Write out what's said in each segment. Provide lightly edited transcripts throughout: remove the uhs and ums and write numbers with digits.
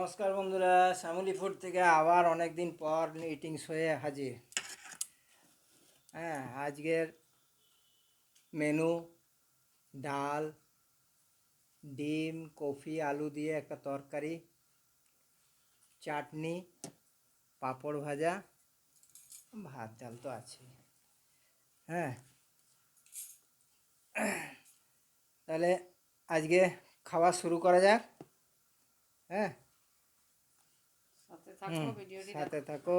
নমস্কার বন্ধুরা, শ্যামলী ফুড থেকে আবার অনেক দিন পর ইটিংস হয়ে হাজির। আজকের মেনু ডাল, ডিম, কফি, আলু দিয়ে একটা তরকারি, চাটনি, পাঁপড় ভাজা, ভাত ডাল তো আছে। হ্যাঁ, তাহলে আজকে খাওয়া শুরু করা যাক। হ্যাঁ, সাথে থাকো,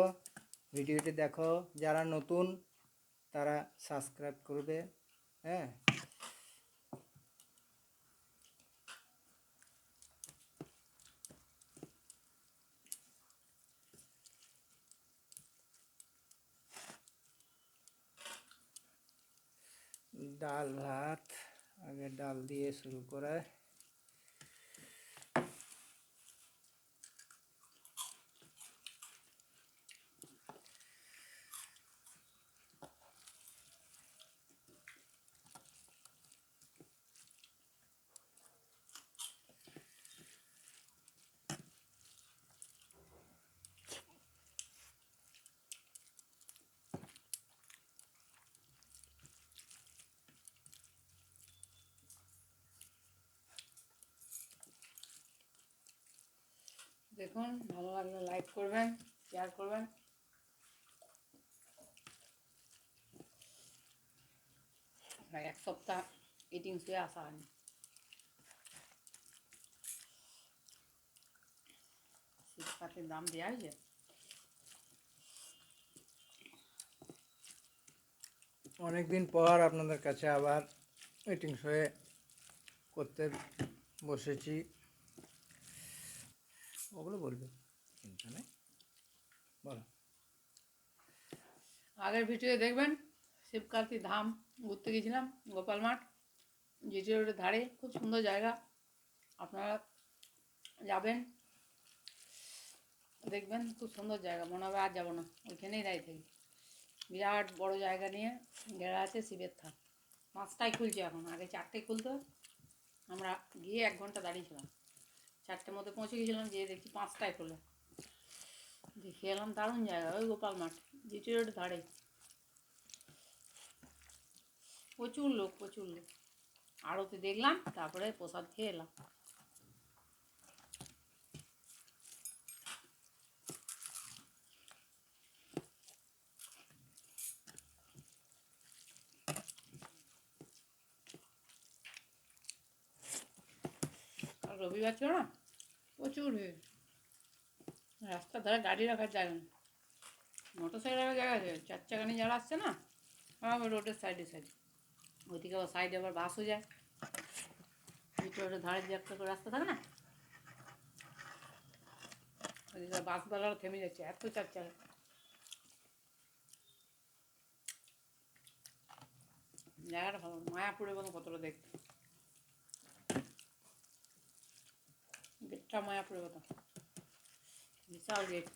ভিডিওটি দেখো। যারা নতুন তারা সাবস্ক্রাইব করবে। হ্যাঁ, ডাল ভাত, আগে ডাল দিয়ে শুরু করে। দেখুন, ভালো লাগলে লাইক করবেন, শেয়ার করবেন। এক সপ্তাহ ইটিং শুয়ে আসা হয়নি। শীতকালের দাম দেওয়া হয়েছে। অনেকদিন পর আপনাদের কাছে আবার মিটিং হয়ে করতে বসেছি। ওগুলো বলবে, চিন্তা নেই, বলো। আগের ভিডিও দেখবেন, শিবকার্তি ধাম ঘুরতে গেছিলাম, গোপাল মাঠ, জিটি রোডের ধারে। খুব সুন্দর জায়গা, আপনারা যাবেন, দেখবেন। খুব সুন্দর জায়গা, মনে হবে আর যাবো না, ওইখানেই দাঁড়িয়ে থাকি। বিরাট বড় জায়গা নিয়ে ঘেরা আছে শিবের থাক। 5টায় খুলছে এখন, আগে 4টায় খুলতো। আমরা গিয়ে 1 ঘন্টা দাঁড়িয়েছিলাম, 4টের মধ্যে পৌঁছে গেছিলাম, গিয়ে দেখছি 5টায় খোলে। দেখে এলাম, দারুণ জায়গা, ওই গোপাল মাঠ, জিটি রোড ধারে। প্রচুর লোক, প্রচুর লোক। আরতি দেখলাম, তারপরে প্রসাদ খেয়ে এলাম। আর রবিবার ছিল না, প্রচুর ভিড়। রাস্তার ধারে গাড়ি রাখার জায়গা নেই, মোটর সাইকেল রাখার জায়গা আছে, 4 চাকা নিয়ে যারা আসছে না, রোডের সাইডে সাইডে। ওইদিকে আবার সাইডে আবার বাসও যায়। রোডের ধারে যে একটা করে রাস্তা থাকে না, ওইদিকে বাসওয়ালারা থেমে যাচ্ছে, এত 4 চাকা। জায়গাটা ভালো, মায়াপুরের মতো কতটা দেখতে। গেটটা মায়াপুরের কথা, বিশাল গেট।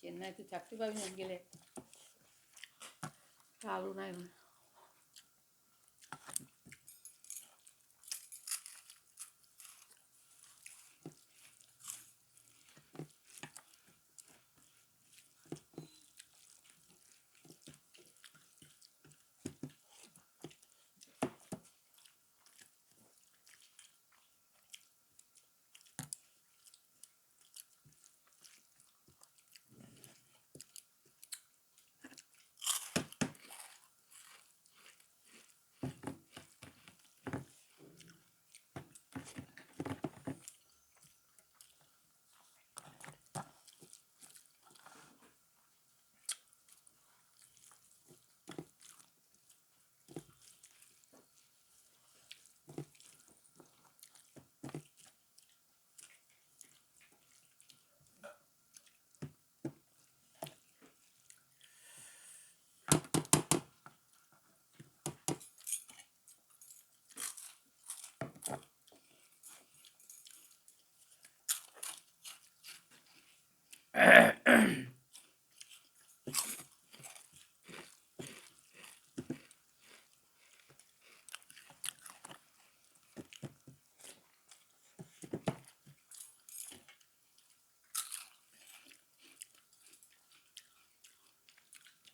চেন্নাইতে চাকরি পাবি না গেলে, আলু নাই।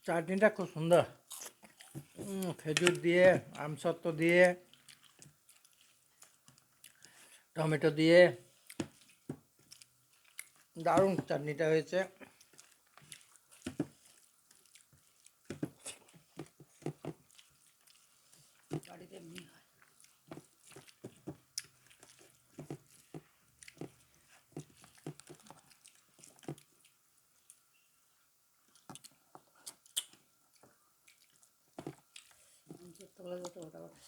চাটনিটা খুব সুন্দর। খেজুর দিয়ে, আমসত্ত্ব দিয়ে, টমেটো দিয়ে দারুণ চাটনিটা হয়েছে। বাড়িতে এমনি হয়। যতগুলো যত ওটা ওটা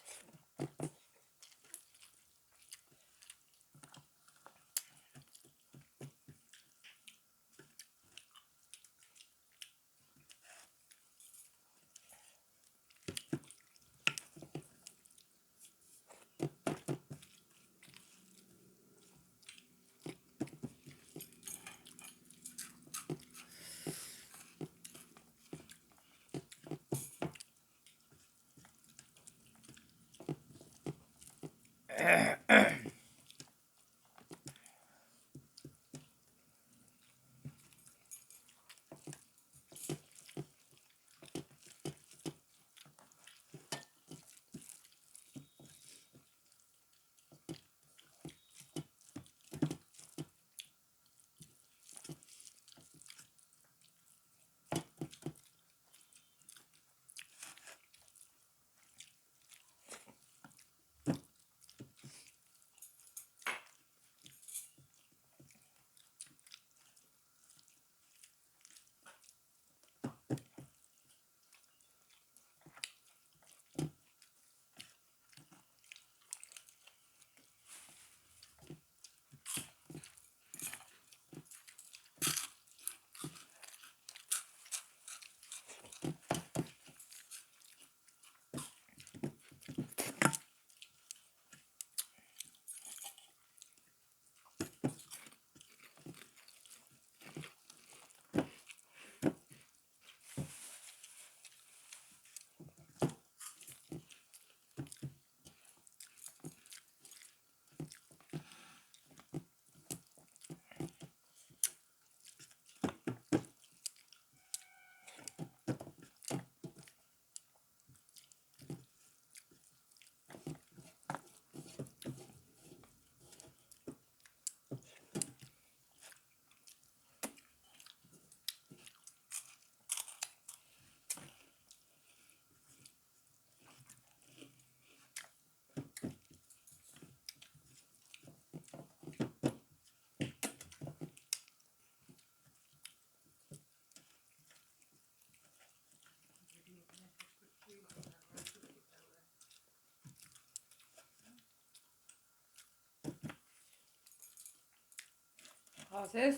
খাওয়া শেষ।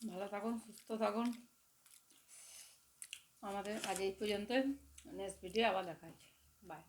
ভালো থাকুন, সুস্থ থাকুন। আমাদের আজ এই পর্যন্ত। নেক্সট ভিডিও আবার দেখা হচ্ছে। বাই।